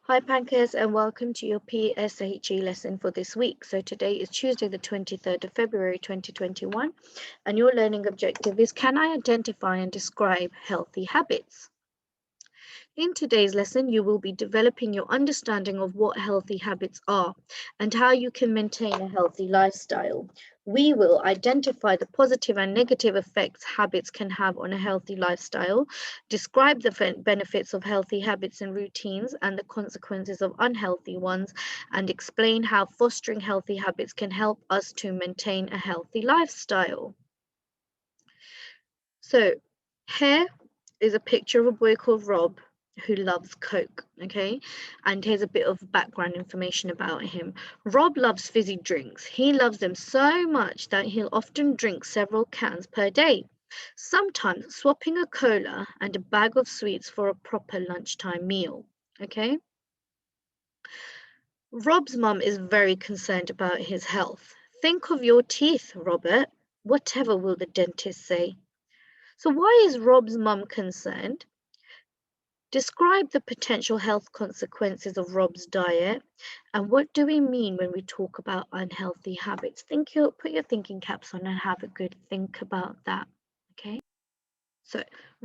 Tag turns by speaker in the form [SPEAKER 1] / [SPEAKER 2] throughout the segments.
[SPEAKER 1] Hi Pankhurst and welcome to your PSHE lesson for this week. So today is Tuesday the 23rd of February 2021 and your learning objective is can I identify and describe healthy habits? In today's lesson, you will be developing your understanding of what healthy habits are and how you can maintain a healthy lifestyle. We will identify the positive and negative effects habits can have on a healthy lifestyle, describe the benefits of healthy habits and routines and the consequences of unhealthy ones, and explain how fostering healthy habits can help us to maintain a healthy lifestyle. So, here is a picture of a boy called Rob who loves Coke, okay? And here's a bit of background information about him. Rob loves fizzy drinks. He loves them so much that he'll often drink several cans per day, sometimes swapping a cola and a bag of sweets for a proper lunchtime meal, okay? Rob's mum is very concerned about his health. Think of your teeth, Robert. Whatever will the dentist say? So why is Rob's mum concerned? Describe the potential health consequences of Rob's diet and what do we mean when we talk about unhealthy habits? Put your thinking caps on and have a good think about that. Okay. So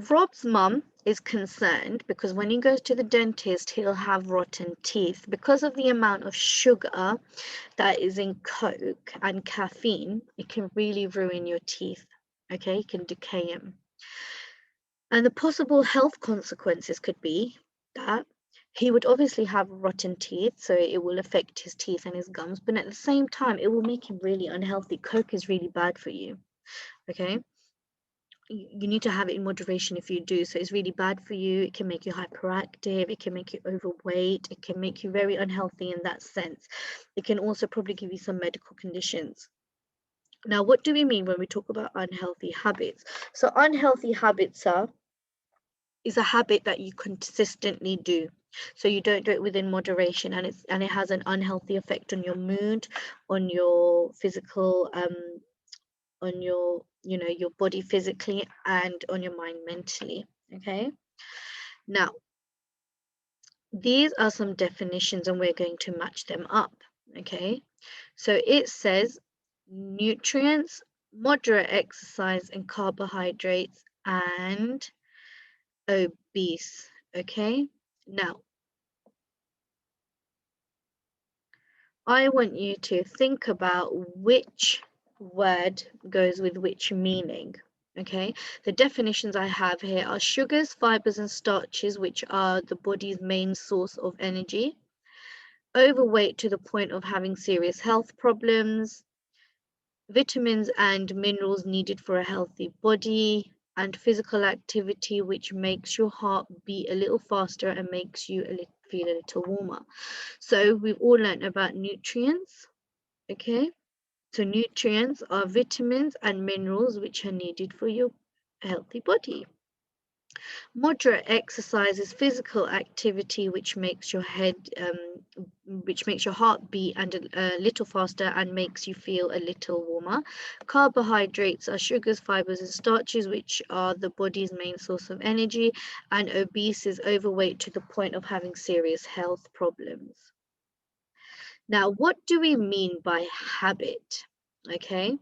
[SPEAKER 1] Rob's mum is concerned because when he goes to the dentist, he'll have rotten teeth because of the amount of sugar that is in Coke and caffeine. It can really ruin your teeth. Okay, it can decay them. And the possible health consequences could be that he would obviously have rotten teeth, so it will affect his teeth and his gums, but at the same time, it will make him really unhealthy. Coke is really bad for you, okay? You need to have it in moderation if you do. So it's really bad for you. It can make you hyperactive. It can make you overweight. It can make you very unhealthy in that sense. It can also probably give you some medical conditions. Now, what do we mean when we talk about unhealthy habits? So unhealthy habits is a habit that you consistently do. So you don't do it within moderation and it has an unhealthy effect on your mood, on your physical, on your, your body physically and on your mind mentally. Okay. Now, these are some definitions and we're going to match them up. Okay. So it says nutrients, moderate exercise and carbohydrates and obese. Okay. Now, I want you to think about which word goes with which meaning. Okay, the definitions I have here are sugars, fibers, and starches, which are the body's main source of energy, overweight to the point of having serious health problems, vitamins and minerals needed for a healthy body, and physical activity, which makes your heart beat a little faster and makes you feel a little warmer. So we've all learned about nutrients. Okay, so nutrients are vitamins and minerals which are needed for your healthy body. Moderate exercise is physical activity which makes your heart beat and a little faster and makes you feel a little warmer. Carbohydrates are sugars, fibers, and starches, which are the body's main source of energy. And obese is overweight to the point of having serious health problems. Now, what do we mean by habit? Okay,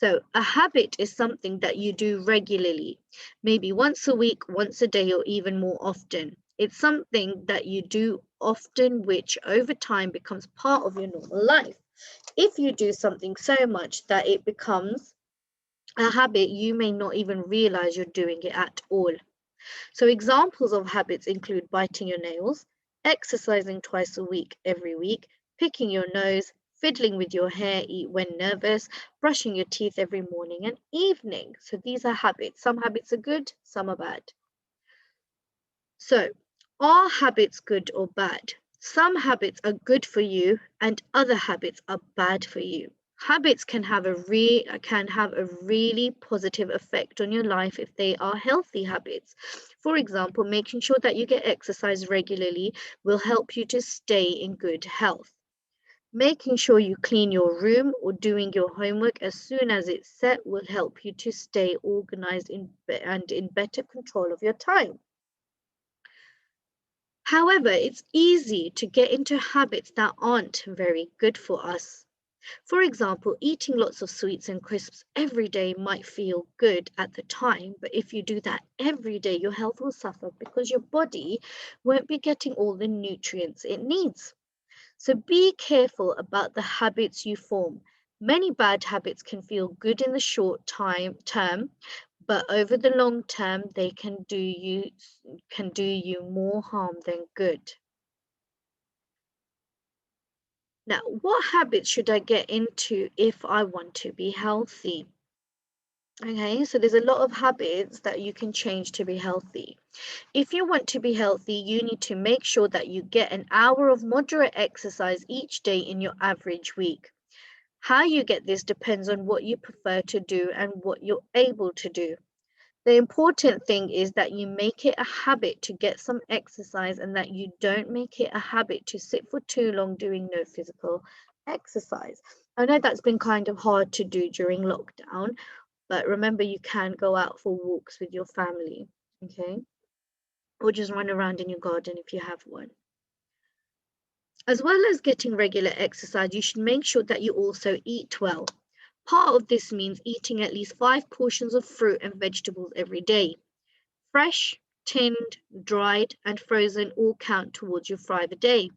[SPEAKER 1] so a habit is something that you do regularly, maybe once a week, once a day, or even more often. It's something that you do often, which over time becomes part of your normal life. If you do something so much that it becomes a habit, you may not even realize you're doing it at all. So examples of habits include biting your nails, exercising twice a week every week, picking your nose, fiddling with your hair when nervous, brushing your teeth every morning and evening. So these are habits. Some habits are good, some are bad. So are habits good or bad? Some habits are good for you and other habits are bad for you. Habits can have a really positive effect on your life if they are healthy habits. For example, making sure that you get exercise regularly will help you to stay in good health. Making sure you clean your room or doing your homework as soon as it's set will help you to stay organized and in better control of your time. However, it's easy to get into habits that aren't very good for us. For example, eating lots of sweets and crisps every day might feel good at the time, but if you do that every day, your health will suffer because your body won't be getting all the nutrients it needs. So be careful about the habits you form. Many bad habits can feel good in the short term, but over the long term, they can do you more harm than good. Now, what habits should I get into if I want to be healthy? Okay, so there's a lot of habits that you can change to be healthy. If you want to be healthy, you need to make sure that you get an hour of moderate exercise each day in your average week. How you get this depends on what you prefer to do and what you're able to do. The important thing is that you make it a habit to get some exercise and that you don't make it a habit to sit for too long doing no physical exercise. I know that's been kind of hard to do during lockdown, but remember you can go out for walks with your family, okay? Or just run around in your garden if you have one. As well as getting regular exercise, you should make sure that you also eat well. Part of this means eating at least 5 portions of fruit and vegetables every day. Fresh, tinned, dried, and frozen all count towards your 5 a day.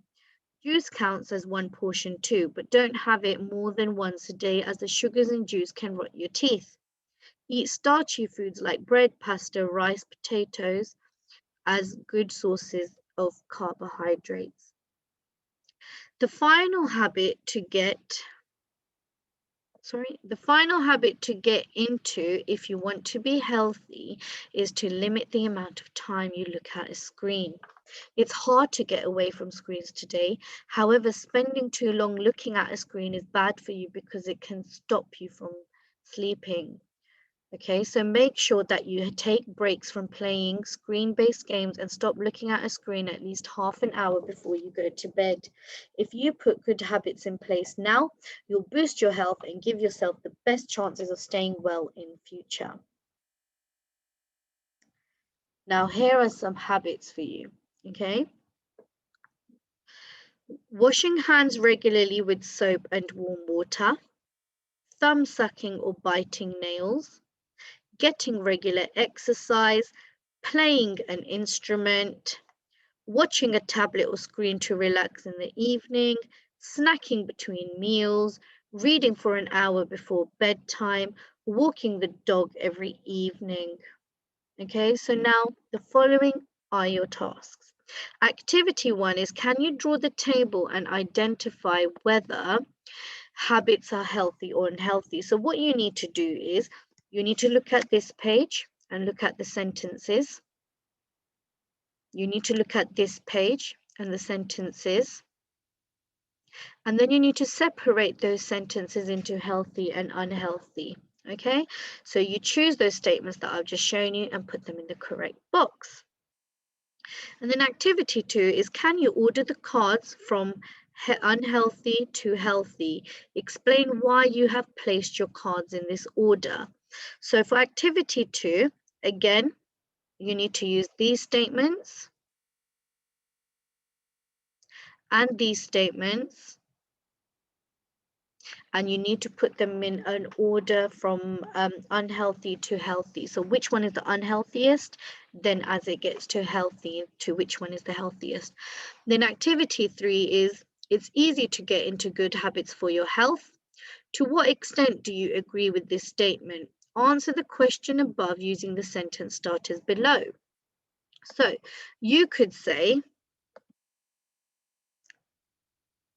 [SPEAKER 1] Juice counts as 1 portion too, but don't have it more than once a day as the sugars in juice can rot your teeth. Eat starchy foods like bread, pasta, rice, potatoes as good sources of carbohydrates. The final habit to get the final habit to get into if you want to be healthy is to limit the amount of time you look at a screen. It's hard to get away from screens today. However, spending too long looking at a screen is bad for you because it can stop you from sleeping. Okay, so make sure that you take breaks from playing screen-based games and stop looking at a screen at least half an hour before you go to bed. If you put good habits in place now, you'll boost your health and give yourself the best chances of staying well in future. Now, here are some habits for you, okay? Washing hands regularly with soap and warm water, thumb sucking or biting nails, getting regular exercise, playing an instrument, watching a tablet or screen to relax in the evening, snacking between meals, reading for an hour before bedtime, walking the dog every evening. Okay, so now the following are your tasks. Activity 1 is, can you draw the table and identify whether habits are healthy or unhealthy? So what you need to do is you need to look at this page and look at the sentences. You need to look at this page and the sentences. And then you need to separate those sentences into healthy and unhealthy. Okay, so you choose those statements that I've just shown you and put them in the correct box. And then activity 2 is, can you order the cards from unhealthy to healthy? Explain why you have placed your cards in this order. So for activity 2, again, you need to use these statements and these statements, and you need to put them in an order from unhealthy to healthy. So which one is the unhealthiest? Then as it gets to healthy, to which one is the healthiest. Then activity 3 is, it's easy to get into good habits for your health. To what extent do you agree with this statement? Answer the question above using the sentence starters below. So you could say,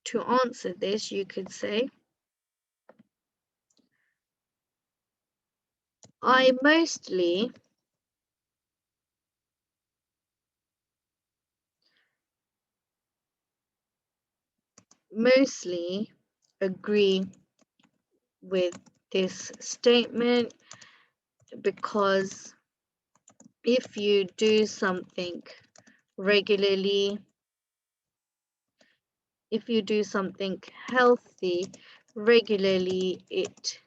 [SPEAKER 1] to answer this, you could say, I mostly agree with this statement because if you do something regularly, if you do something healthy regularly, it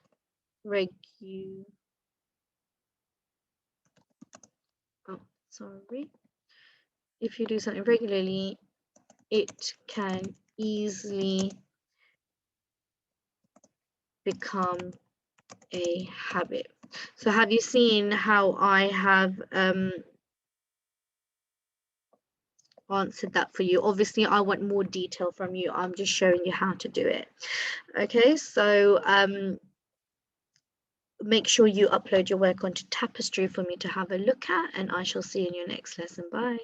[SPEAKER 1] oh, sorry. if you do something regularly, it can easily become a habit. So have you seen how I have answered that for you? Obviously, I want more detail from you. I'm just showing you how to do it. Okay, so make sure you upload your work onto Tapestry for me to have a look at, and I shall see you in your next lesson. Bye.